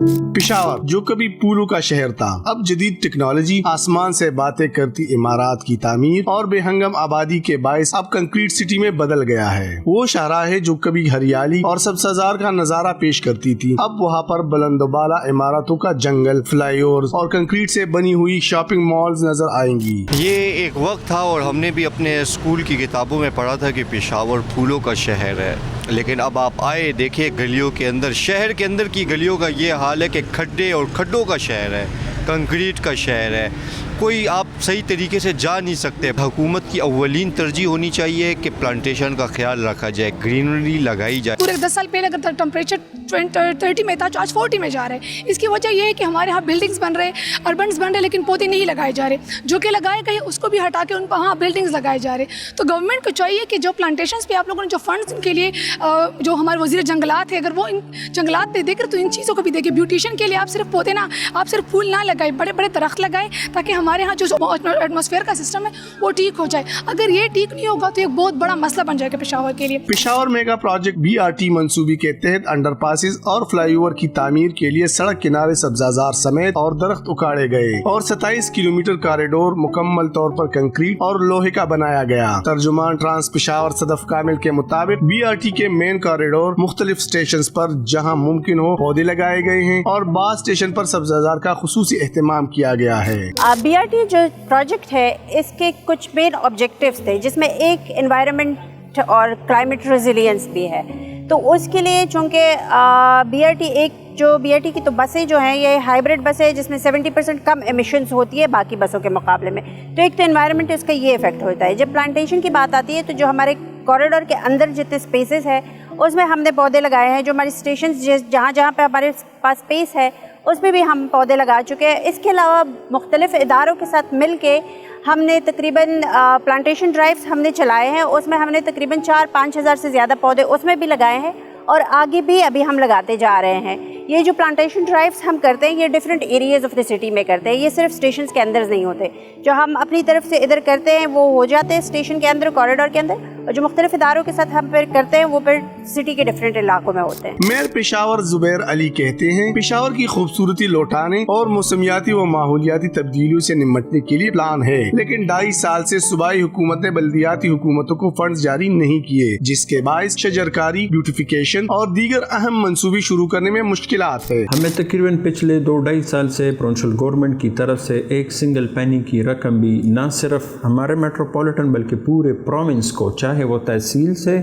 पेशावर जो कभी पुलों का शहर था, अब जदीद टेक्नोलॉजी, आसमान से बातें करती इमारत की तामीर और बेहंगम आबादी के बायस अब कंक्रीट सिटी में बदल गया है। वो शाहराह है जो कभी हरियाली और सब्ज़ार का नजारा पेश करती थी, अब वहाँ पर बुलंदबाला इमारतों का जंगल, फ्लाईओवर्स और कंक्रीट से बनी हुई शॉपिंग मॉल्स नजर आएंगी। ये एक वक्त था और हमने भी अपने स्कूल की किताबों में पढ़ा था कि पेशावर फूलों का शहर है, लेकिन अब आप आए देखे गलियों के अंदर, शहर के अंदर की गलियों का ये हाल है कि खड्डे और खड्डों का शहर है, कंक्रीट का शहर है, कोई आप सही तरीके से जा नहीं सकते। हुकूमत की अव्वलीन तरजीह होनी चाहिए कि प्लांटेशन का ख्याल रखा जाए, ग्रीनरी लगाई जाए। पूरे 10 साल पहले अगर टेम्परेचर 30 में था तो आज 40 में जा रहा है। इसकी वजह ये है कि हमारे यहाँ बिल्डिंग्स बन रहे हैं, अर्बन्स बन रहे हैं, लेकिन पौधे नहीं लगाए जा रहे, जो कि लगाए गए उसको भी हटा के उन पर हाँ बिल्डिंग्स लगाए जा रहे। तो गवर्नमेंट को चाहिए कि जो प्लांटेशंस पे आप लोगों ने जो फंड्स के लिए जो हमारे वज़ीर जंगलात है, अगर वो इन जंगलात पे देकर तो इन चीज़ों को भी देखे। ब्यूटिशियन के लिए आप सिर्फ पौधे ना, आप सिर्फ फूल ना लगाए, बड़े बड़े दरख्त लगाए, ताकि हमारे यहाँ जो एटमॉस्फेयर का सिस्टम है वो ठीक हो जाए। अगर ये ठीक नहीं होगा तो एक बहुत बड़ा मसला बन जाएगा पेशावर के लिए। पेशावर मेगा प्रोजेक्ट BRT मंसूबे के तहत अंडरपासेस और फ्लाईओवर की तामीर के लिए सड़क किनारे सब्ज़ार समेत और दरख्त उखाड़े गए और 27 किलोमीटर कॉरिडोर मुकम्मल तौर पर कंक्रीट और लोहे का बनाया गया। तर्जुमान ट्रांस पेशावर सदफ कामिल के मुताबिक BRT के मेन कॉरिडोर मुख्तलिफ स्टेशन पर जहाँ मुमकिन हो पौधे लगाए गए हैं और बाद स्टेशन पर सब्ज़ार का खुसूसी एहतमाम किया गया है। BRT जो प्रोजेक्ट है इसके कुछ मेन ऑब्जेक्टिव्स थे, जिसमें एक एनवायरनमेंट और क्लाइमेट रेजिलियंस भी है। तो उसके लिए चूँकि BRT की तो बसें जो हैं ये हाइब्रिड बसें हैं, जिसमें 70% कम एमिशंस होती है बाकी बसों के मुकाबले में। तो एक तो एनवायरनमेंट इसका ये इफेक्ट होता है। जब प्लांटेशन की बात आती है तो जो हमारे कॉरिडोर के अंदर जितने स्पेसेस है उसमें हमने पौधे लगाए हैं। जो हमारे स्टेशन जहाँ जहाँ पे हमारे पास स्पेस है उसमें भी हम पौधे लगा चुके हैं। इसके अलावा मुख्तलिफ इदारों के साथ मिल के हमने तकरीबन प्लांटेशन ड्राइव्स हमने चलाए हैं, उसमें हमने तकरीबन 4-5 हज़ार से ज़्यादा पौधे उसमें भी लगाए हैं और आगे भी अभी हम लगाते जा रहे हैं। ये जो प्लांटेशन ड्राइव्स हम करते हैं ये different areas of the city में करते हैं, ये सिर्फ स्टेशन के अंदर नहीं होते। जो हम अपनी तरफ से इधर करते हैं वो हो जाते हैं स्टेशन के अंदर, कॉरिडोर के अंदर, और जो मुख्तलिफ इदारों के साथ हम फिर करते हैं वो फिर सिटी के डिफरेंट इलाकों में होते हैं। मेयर पेशावर जुबैर अली कहते हैं पेशावर की खूबसूरती लौटाने और मौसमियाती व माहौलियाती तब्दीलियों से निपटने के लिए प्लान है, लेकिन 2.5 साल से सूबाई हुकूमत ने बल्दियाती हुकूमतों को फंड जारी नहीं किए, जिसके बायस शजरकारी, ब्यूटिफिकेशन और दीगर अहम मंसूबे शुरू करने में मुश्किलात है। हमें तकरीबन पिछले 2-2.5 साल से प्रोविंशियल गवर्नमेंट की तरफ से एक सिंगल पेनी की रकम भी न सिर्फ हमारे मेट्रोपॉलिटन बल्कि पूरे प्रोविंस को, चाहे वो तहसील से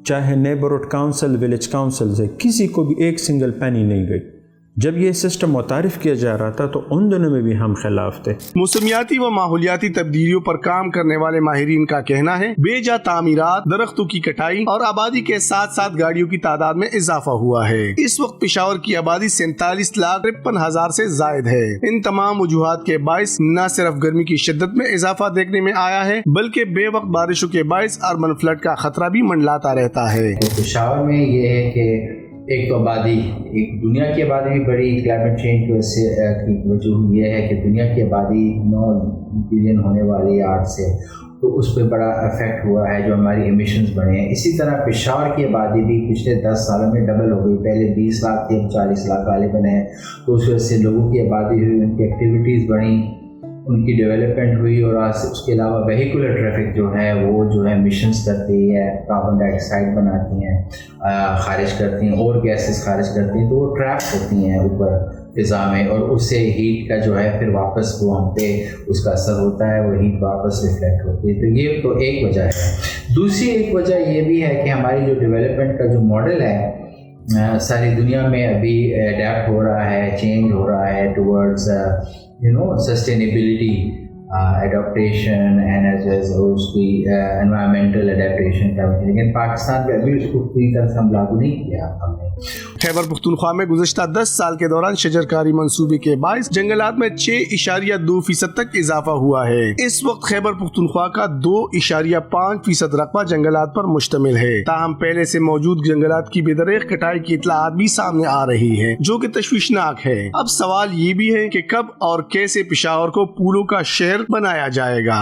चाहे नेबरहुड काउंसिल, विलेज काउंसिल से, किसी को भी एक सिंगल पेनी नहीं गई। जब ये सिस्टम मुतारिफ किया जा रहा था तो उन दोनों में भी हम खिलाफ थे। मौसमियाती व माहौलियाती तब्दीलियों पर काम करने वाले माहिरीन का कहना है बेजा तामीरात, दरख्तों की कटाई और आबादी के साथ साथ गाड़ियों की तादाद में इजाफा हुआ है। इस वक्त पेशावर की आबादी 47,53,000 से जायद है। इन तमाम वजूहात के बायस न सिर्फ गर्मी की शिद्दत में इजाफा देखने में आया है, बल्कि बेवक्त बारिशों के बायस अर्बन फ्लड का खतरा भी मंडलाता रहता है। पेशावर में ये है कि एक तो आबादी, एक दुनिया की आबादी भी बड़ी क्लाइमेट चेंज की वजह से की वजह ये है कि दुनिया की आबादी 9 बिलियन होने वाली है 8 से, तो उस पर बड़ा इफेक्ट हुआ है जो हमारी एमिशंस बढ़े हैं। इसी तरह पेशावर की आबादी भी पिछले 10 सालों में डबल हो गई, पहले 20 लाख थी अब 40 लाख गालिबन है। तो उस वजह से लोगों की आबादी हुई, उनकी एक्टिविटीज़ बढ़ी, उनकी डेवलपमेंट हुई और उसके अलावा वेहिकुलर ट्रैफिक जो है वो जो है एमिशंस करती है, कार्बन डाइऑक्साइड बनाती हैं, खारिज करती हैं और गैसेस खारिज करती हैं, तो वो ट्रैप होती हैं ऊपर फ़िज़ा में और उससे हीट का जो है फिर वापस वो हम पे उसका असर होता है, वो हीट वापस रिफ्लेक्ट होती है। तो ये तो एक वजह है। दूसरी एक वजह ये भी है कि हमारी जो डेवलपमेंट का जो मॉडल है सारी दुनिया में अभी अडेप्ट हो रहा है, चेंज हो रहा है towards sustainability adaptation and as well उसकी एनवायरमेंटल एडेप्टेशन का, लेकिन पाकिस्तान में अभी उसको पूरी तरह से हम लागू नहीं किया हमने। खैबर पख्तूनख्वा में गुज़श्ता 10 साल के दौरान शजरकारी मंसूबे के बायस जंगलात में 6.2% तक इजाफा हुआ है। इस वक्त खैबर पख्तूनख्वा का 2.5% रकबा जंगलात पर मुश्तमिल है। ताहम पहले से मौजूद जंगलात की बेदरेख कटाई की इत्तलात भी सामने आ रही है, जो कि तशवीशनाक है। अब सवाल ये भी है कि कब और कैसे पेशावर को पुलों का शहर बनाया जाएगा।